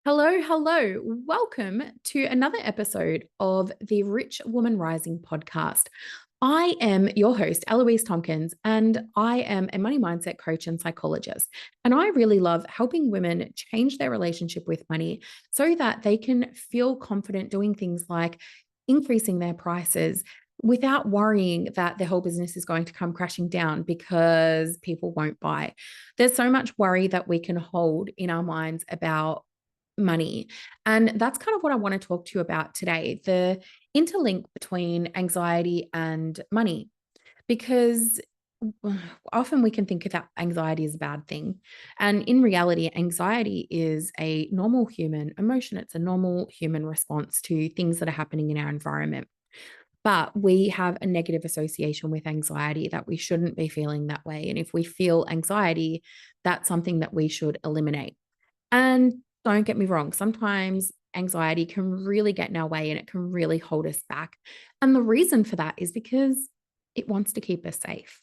Hello, hello. Welcome to another episode of the Rich Woman Rising podcast. I am your host, Eloise Tompkins, and I am a money mindset coach and psychologist. And I really love helping women change their relationship with money so that they can feel confident doing things like increasing their prices without worrying that their whole business is going to come crashing down because people won't buy. There's so much worry that we can hold in our minds about money. And that's kind of what I want to talk to you about today, the interlink between anxiety and money, because often we can think that anxiety is a bad thing. And in reality, anxiety is a normal human emotion. It's a normal human response to things that are happening in our environment. But we have a negative association with anxiety that we shouldn't be feeling that way. And if we feel anxiety, that's something that we should eliminate. And don't get me wrong, sometimes anxiety can really get in our way and it can really hold us back. And the reason for that is because it wants to keep us safe.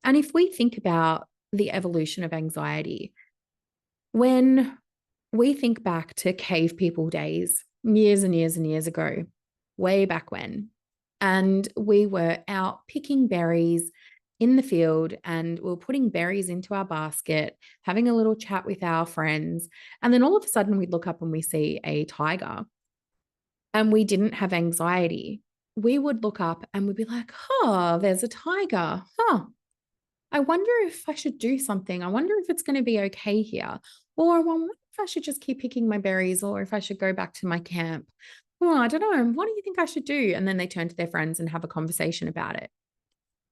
And if we think about the evolution of anxiety, when we think back to cave people days, years and years and years ago, way back when, and we were out picking berries in the field and we were putting berries into our basket, having a little chat with our friends. And then all of a sudden we'd look up and we see a tiger and we didn't have anxiety. We would look up and we'd be like, oh, there's a tiger. Huh. I wonder if I should do something. I wonder if it's going to be okay here. Or I wonder if I should just keep picking my berries or if I should go back to my camp. Oh, I don't know. What do you think I should do? And then they turn to their friends and have a conversation about it.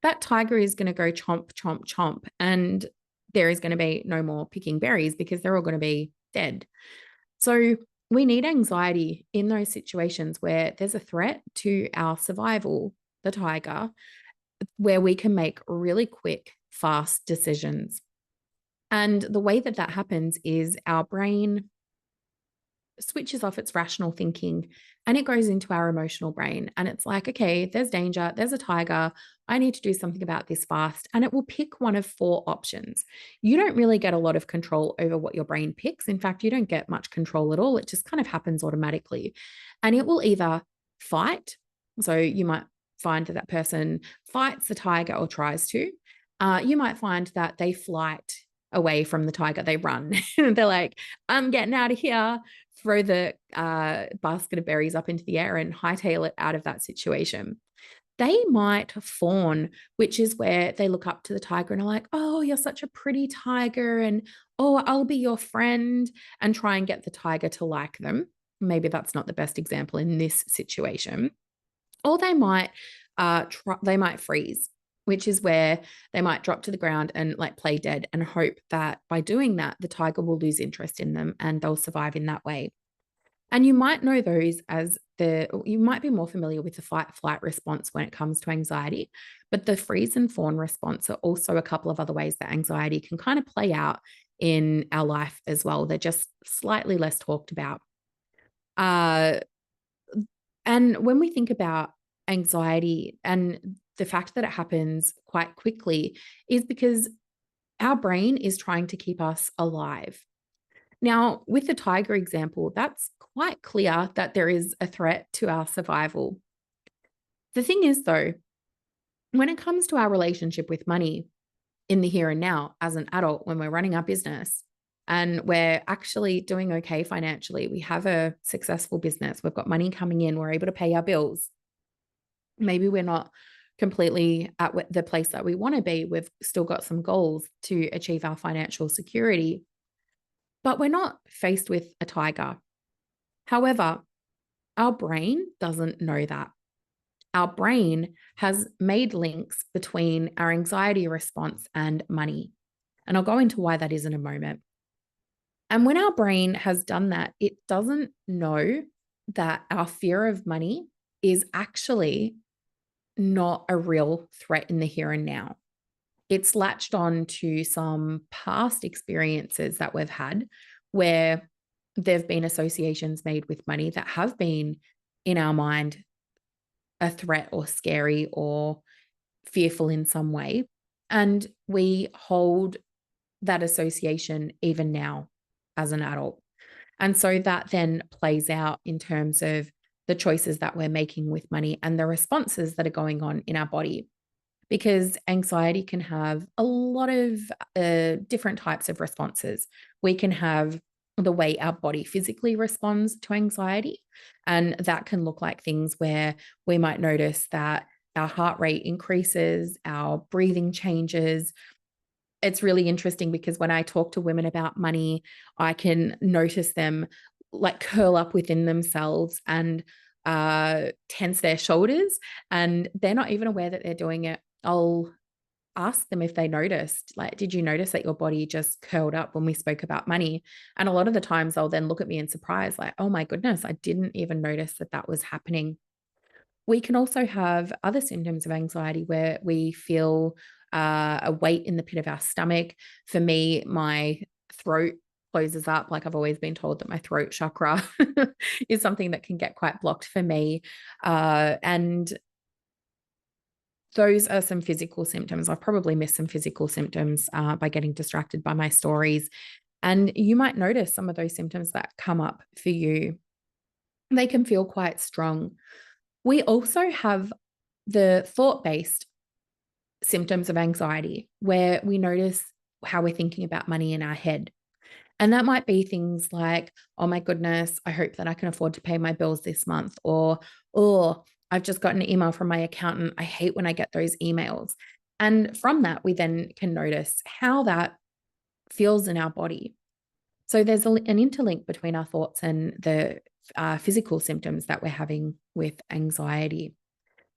That tiger is going to go chomp, chomp, chomp. And there is going to be no more picking berries because they're all going to be dead. So we need anxiety in those situations where there's a threat to our survival, the tiger, where we can make really quick, fast decisions. And the way that that happens is our brain switches off its rational thinking and it goes into our emotional brain. And it's like, okay, there's danger, there's a tiger. I need to do something about this fast. And it will pick one of four options. You don't really get a lot of control over what your brain picks. In fact, you don't get much control at all. It just kind of happens automatically. And it will either fight. So you might find that that person fights the tiger or tries to. You might find that they flight away from the tiger, they run. They're like, I'm getting out of here, throw the basket of berries up into the air and hightail it out of that situation. They might fawn, which is where they look up to the tiger and are like, oh, you're such a pretty tiger. And oh, I'll be your friend, and try and get the tiger to like them. Maybe that's not the best example in this situation. Or they might freeze, which is where they might drop to the ground and like play dead and hope that by doing that, the tiger will lose interest in them and they'll survive in that way. And you might know those as you might be more familiar with the fight flight response when it comes to anxiety, but the freeze and fawn response are also a couple of other ways that anxiety can kind of play out in our life as well. They're just slightly less talked about. Uh, and when we think about anxiety and the fact that it happens quite quickly is because our brain is trying to keep us alive. Now, with the tiger example, that's quite clear that there is a threat to our survival. The thing is, though, when it comes to our relationship with money in the here and now as an adult, when we're running our business and we're actually doing okay financially, we have a successful business, we've got money coming in, we're able to pay our bills. Maybe we're not completely at the place that we want to be. We've still got some goals to achieve our financial security, but we're not faced with a tiger. However, our brain doesn't know that. Our brain has made links between our anxiety response and money. And I'll go into why that is in a moment. And when our brain has done that, it doesn't know that our fear of money is actually not a real threat in the here and now. It's latched on to some past experiences that we've had where there have been associations made with money that have been in our mind a threat or scary or fearful in some way. And we hold that association even now as an adult. And so that then plays out in terms of the choices that we're making with money and the responses that are going on in our body. Because anxiety can have a lot of different types of responses. We can have the way our body physically responds to anxiety. And that can look like things where we might notice that our heart rate increases, our breathing changes. It's really interesting because when I talk to women about money, I can notice them like curl up within themselves and tense their shoulders, and they're not even aware that they're doing it. I'll ask them if they noticed, like, did you notice that your body just curled up when we spoke about money? And a lot of the times they'll then look at me in surprise, like, oh my goodness, I didn't even notice that that was happening. We can also have other symptoms of anxiety where we feel a weight in the pit of our stomach. For me, my throat closes up. Like, I've always been told that my throat chakra is something that can get quite blocked for me. And those are some physical symptoms. I've probably missed some physical symptoms by getting distracted by my stories. And you might notice some of those symptoms that come up for you. They can feel quite strong. We also have the thought-based symptoms of anxiety where we notice how we're thinking about money in our head. And that might be things like, oh my goodness, I hope that I can afford to pay my bills this month. Or, oh, I've just got an email from my accountant. I hate when I get those emails. And from that, we then can notice how that feels in our body. So there's an interlink between our thoughts and the physical symptoms that we're having with anxiety.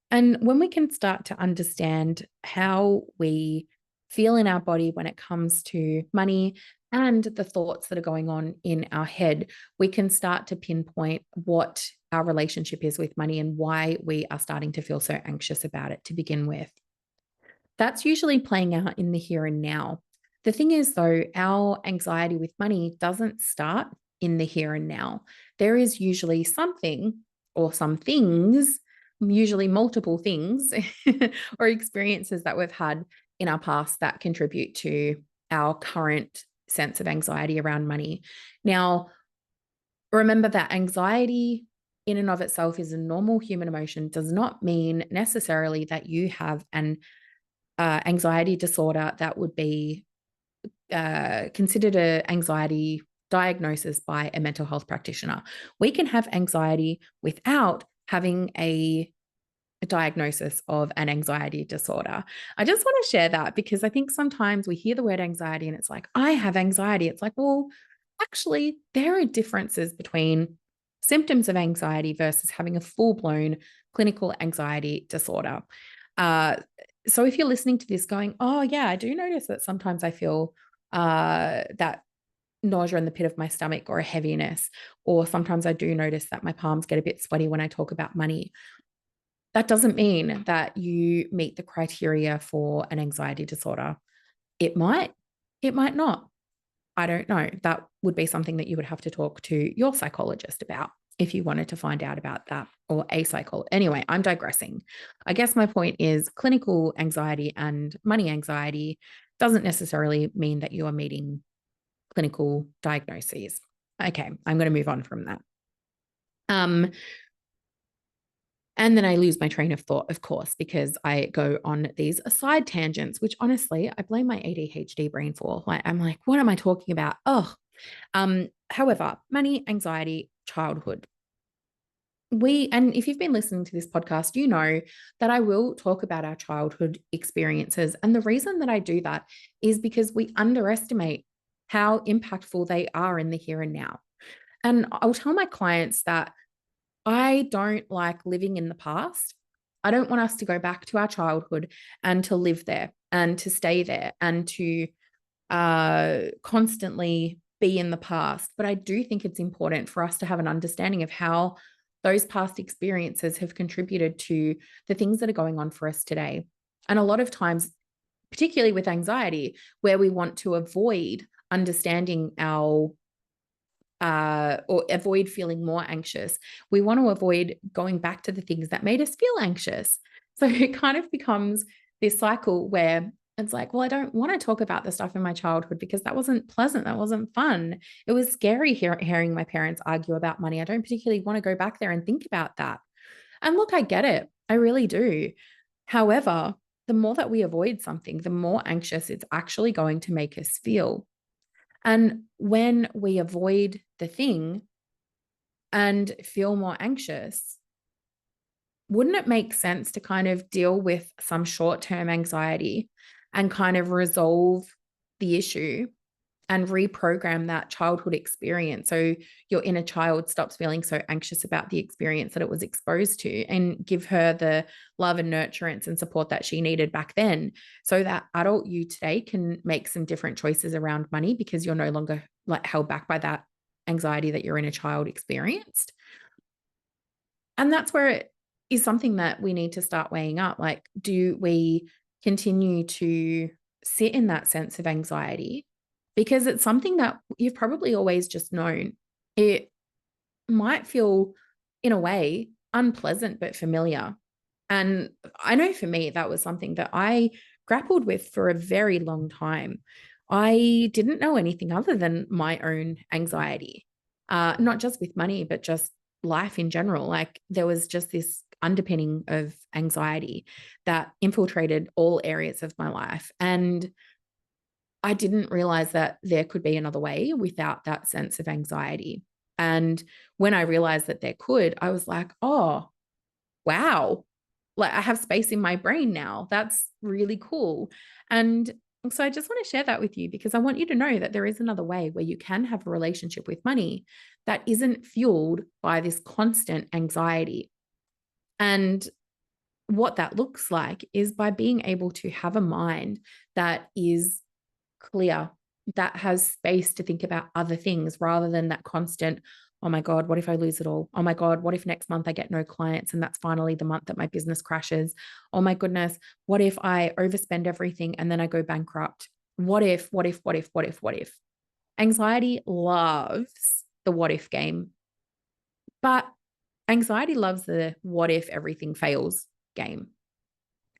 And when we can start to understand how we feel in our body when it comes to money and the thoughts that are going on in our head, we can start to pinpoint what our relationship is with money and why we are starting to feel so anxious about it to begin with. That's usually playing out in the here and now. The thing is, though, our anxiety with money doesn't start in the here and now. There is usually something or some things, usually multiple things or experiences that we've had in our past that contribute to our current sense of anxiety around money. Now, remember that anxiety in and of itself is a normal human emotion, does not mean necessarily that you have an anxiety disorder that would be considered an anxiety diagnosis by a mental health practitioner. We can have anxiety without having a diagnosis of an anxiety disorder. I just want to share that because I think sometimes we hear the word anxiety and it's like, I have anxiety. It's like, well, actually, there are differences between symptoms of anxiety versus having a full-blown clinical anxiety disorder. So if you're listening to this going, oh yeah, I do notice that sometimes I feel that nausea in the pit of my stomach or a heaviness, or sometimes I do notice that my palms get a bit sweaty when I talk about money. That doesn't mean that you meet the criteria for an anxiety disorder. It might not. I don't know. That would be something that you would have to talk to your psychologist about if you wanted to find out about that, or a psychologist. Anyway, I'm digressing. I guess my point is clinical anxiety and money anxiety doesn't necessarily mean that you are meeting clinical diagnoses. Okay, I'm going to move on from that. And then I lose my train of thought, of course, because I go on these side tangents, which honestly, I blame my ADHD brain for. Like, I'm like, what am I talking about? Oh, however, money, anxiety, childhood. And if you've been listening to this podcast, you know that I will talk about our childhood experiences. And the reason that I do that is because we underestimate how impactful they are in the here and now. And I'll tell my clients that I don't like living in the past. I don't want us to go back to our childhood and to live there and to stay there and to constantly be in the past. But I do think it's important for us to have an understanding of how those past experiences have contributed to the things that are going on for us today. And a lot of times, particularly with anxiety, where we want to avoid understanding our or avoid feeling more anxious. We want to avoid going back to the things that made us feel anxious. So it kind of becomes this cycle where It's like, well, I don't want to talk about the stuff in my childhood because that wasn't pleasant. That wasn't fun. It was scary hearing my parents argue about money. I don't particularly want to go back there and think about that. And look, I get it. I really do. However, the more that we avoid something, the more anxious it's actually going to make us feel. And when we avoid the thing and feel more anxious, wouldn't it make sense to kind of deal with some short-term anxiety and kind of resolve the issue and reprogram that childhood experience so your inner child stops feeling so anxious about the experience that it was exposed to, and give her the love and nurturance and support that she needed back then, so that adult you today can make some different choices around money because you're no longer like held back by that anxiety that your inner child experienced. And that's where it is something that we need to start weighing up. Like, do we continue to sit in that sense of anxiety? Because it's something that you've probably always just known. It might feel, in a way, unpleasant but familiar. And I know for me, that was something that I grappled with for a very long time. I didn't know anything other than my own anxiety, not just with money, but just life in general. Like, there was just this underpinning of anxiety that infiltrated all areas of my life. And I didn't realize that there could be another way without that sense of anxiety. And when I realized that there could, I was like, oh, wow, like I have space in my brain now. That's really cool. And so I just want to share that with you because I want you to know that there is another way where you can have a relationship with money that isn't fueled by this constant anxiety. And what that looks like is by being able to have a mind that is clear, that has space to think about other things rather than that constant, oh my God, what if I lose it all? Oh my God, what if next month I get no clients and that's finally the month that my business crashes? Oh my goodness, what if I overspend everything and then I go bankrupt? What if, what if, what if, what if, what if? Anxiety loves the what if game, but anxiety loves the what if everything fails game.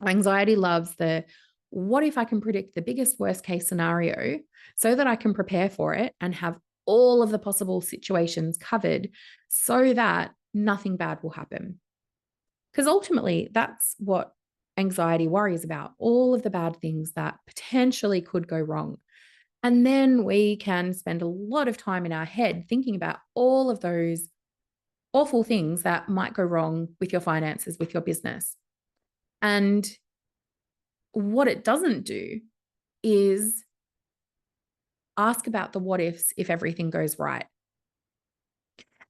Anxiety loves the what if I can predict the biggest worst case scenario so that I can prepare for it and have all of the possible situations covered so that nothing bad will happen. Because ultimately, that's what anxiety worries about, all of the bad things that potentially could go wrong. And then we can spend a lot of time in our head thinking about all of those awful things that might go wrong with your finances, with your business. And what it doesn't do is ask about the what ifs if everything goes right.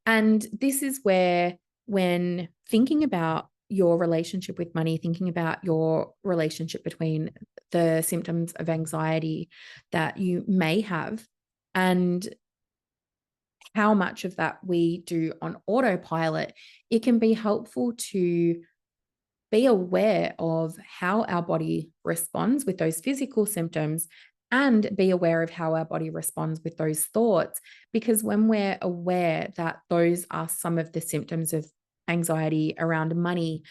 And this is where, when thinking about your relationship with money, thinking about your relationship between the symptoms of anxiety that you may have and how much of that we do on autopilot, it can be helpful to be aware of how our body responds with those physical symptoms and be aware of how our body responds with those thoughts. Because when we're aware that those are some of the symptoms of anxiety around money,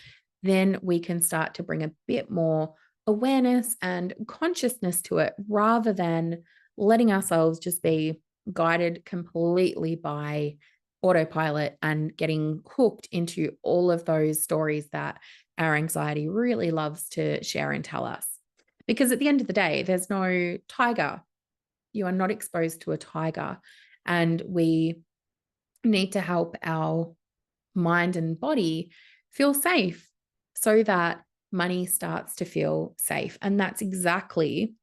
then we can start to bring a bit more awareness and consciousness to it rather than letting ourselves just be guided completely by autopilot and getting hooked into all of those stories that our anxiety really loves to share and tell us. Because at the end of the day, there's no tiger. You are not exposed to a tiger. And we need to help our mind and body feel safe so that money starts to feel safe. And that's exactly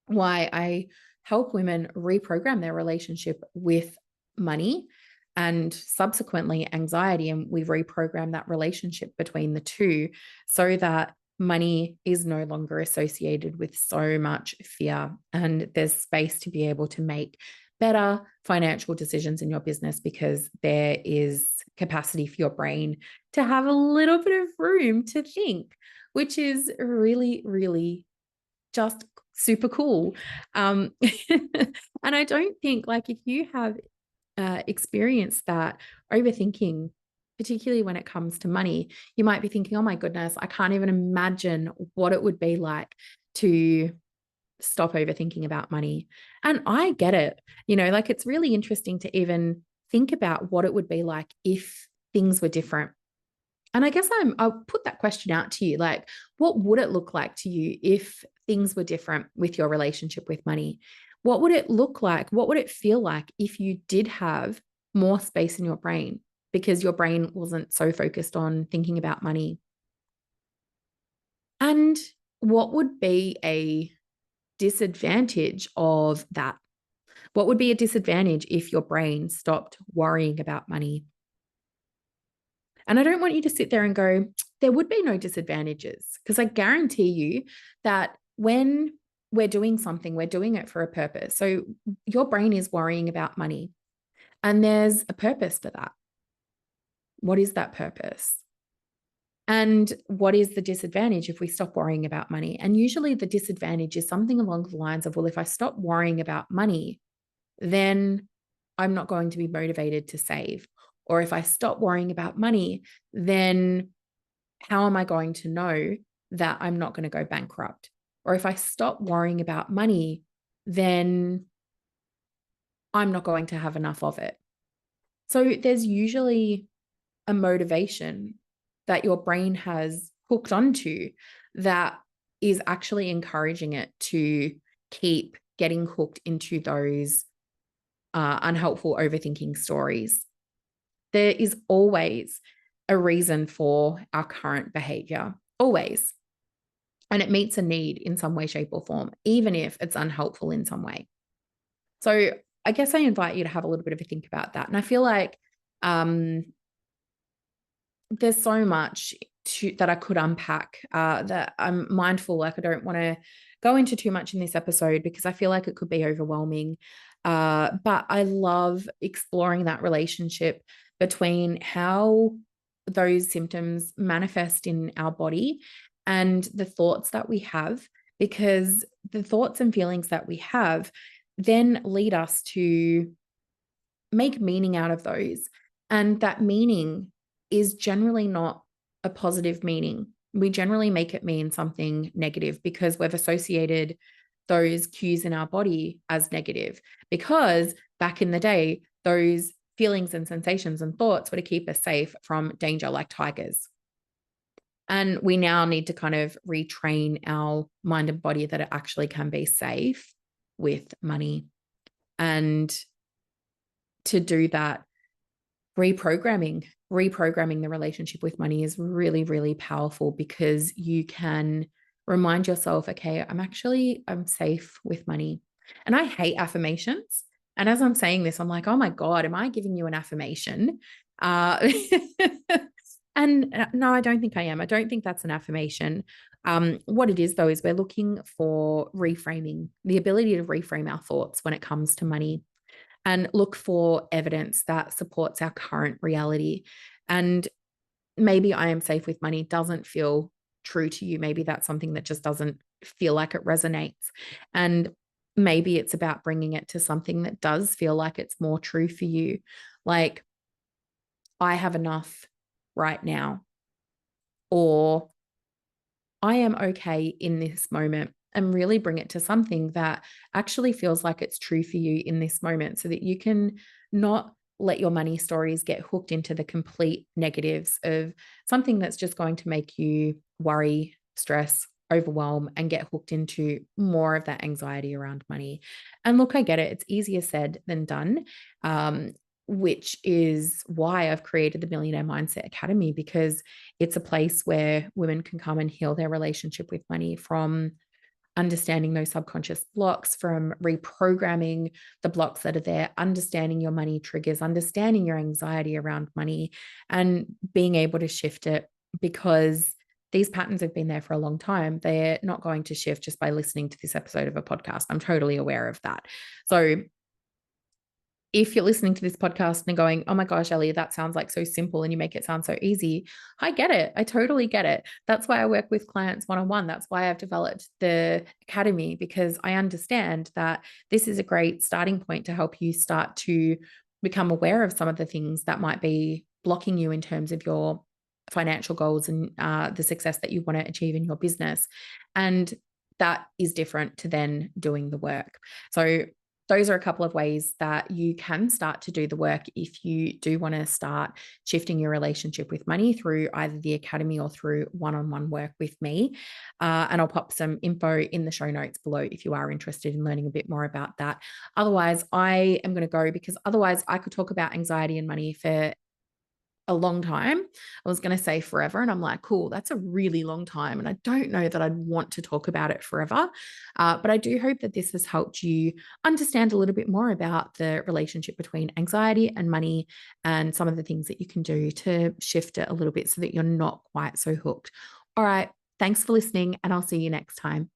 why I help women reprogram their relationship with money and subsequently anxiety. And we reprogram that relationship between the two so that money is no longer associated with so much fear. And there's space to be able to make better financial decisions in your business because there is capacity for your brain to have a little bit of room to think, which is really, really just super cool. And I don't think, like, if you have experienced that overthinking, particularly when it comes to money, you might be thinking, oh my goodness, I can't even imagine what it would be like to stop overthinking about money. And I get it, like it's really interesting to even think about what it would be like if things were different. And I guess I'll put that question out to you. Like, what would it look like to you if things were different with your relationship with money? What would it look like? What would it feel like if you did have more space in your brain because your brain wasn't so focused on thinking about money? And what would be a disadvantage of that? What would be a disadvantage if your brain stopped worrying about money? And I don't want you to sit there and go, there would be no disadvantages, because I guarantee you that when we're doing something, we're doing it for a purpose. So your brain is worrying about money, and there's a purpose for that. What is that purpose? And what is the disadvantage if we stop worrying about money? And usually the disadvantage is something along the lines of, well, if I stop worrying about money, then I'm not going to be motivated to save. Or if I stop worrying about money, then how am I going to know that I'm not going to go bankrupt? Or if I stop worrying about money, then I'm not going to have enough of it. So there's usually a motivation that your brain has hooked onto that is actually encouraging it to keep getting hooked into those unhelpful overthinking stories. There is always a reason for our current behavior, always. And it meets a need in some way, shape, or form, even if it's unhelpful in some way. So I guess I invite you to have a little bit of a think about that. And I feel like there's so much that I could unpack that I'm mindful. Like, I don't want to go into too much in this episode because I feel like it could be overwhelming. But I love exploring that relationship between how those symptoms manifest in our body and the thoughts that we have, because the thoughts and feelings that we have then lead us to make meaning out of those. And that meaning is generally not a positive meaning. We generally make it mean something negative because we've associated those cues in our body as negative, because back in the day, those feelings and sensations and thoughts were to keep us safe from danger, like tigers. And we now need to kind of retrain our mind and body that it actually can be safe with money. And to do that, reprogramming the relationship with money is really, really powerful, because you can remind yourself, okay, I'm safe with money. And I hate affirmations. And as I'm saying this, I'm like, oh my God, am I giving you an affirmation? And no, I don't think I am. I don't think that's an affirmation. What it is, though, is we're looking for reframing, the ability to reframe our thoughts when it comes to money, and look for evidence that supports our current reality. And maybe I am safe with money doesn't feel true to you. Maybe that's something that just doesn't feel like it resonates. And maybe it's about bringing it to something that does feel like it's more true for you. Like, I have enough right now, or I am okay in this moment, and really bring it to something that actually feels like it's true for you in this moment, so that you can not let your money stories get hooked into the complete negatives of something that's just going to make you worry, stress, overwhelm, and get hooked into more of that anxiety around money. And look, I get it. It's easier said than done, which is why I've created the Millionaire Mindset Academy, because it's a place where women can come and heal their relationship with money from understanding those subconscious blocks, from reprogramming the blocks that are there, understanding your money triggers, understanding your anxiety around money, and being able to shift it, because these patterns have been there for a long time. They're not going to shift just by listening to this episode of a podcast. I'm totally aware of that. So if you're listening to this podcast and going, oh my gosh, Ellie, that sounds like so simple and you make it sound so easy, I get it. I totally get it. That's why I work with clients one-on-one. That's why I've developed the academy, because I understand that this is a great starting point to help you start to become aware of some of the things that might be blocking you in terms of your financial goals and the success that you want to achieve in your business. And that is different to then doing the work. So those are a couple of ways that you can start to do the work if you do want to start shifting your relationship with money through either the academy or through one-on-one work with me. And I'll pop some info in the show notes below if you are interested in learning a bit more about that. Otherwise, I am going to go, because otherwise I could talk about anxiety and money for a long time. I was going to say forever. And I'm like, cool, that's a really long time. And I don't know that I'd want to talk about it forever. But I do hope that this has helped you understand a little bit more about the relationship between anxiety and money and some of the things that you can do to shift it a little bit so that you're not quite so hooked. All right. Thanks for listening, and I'll see you next time.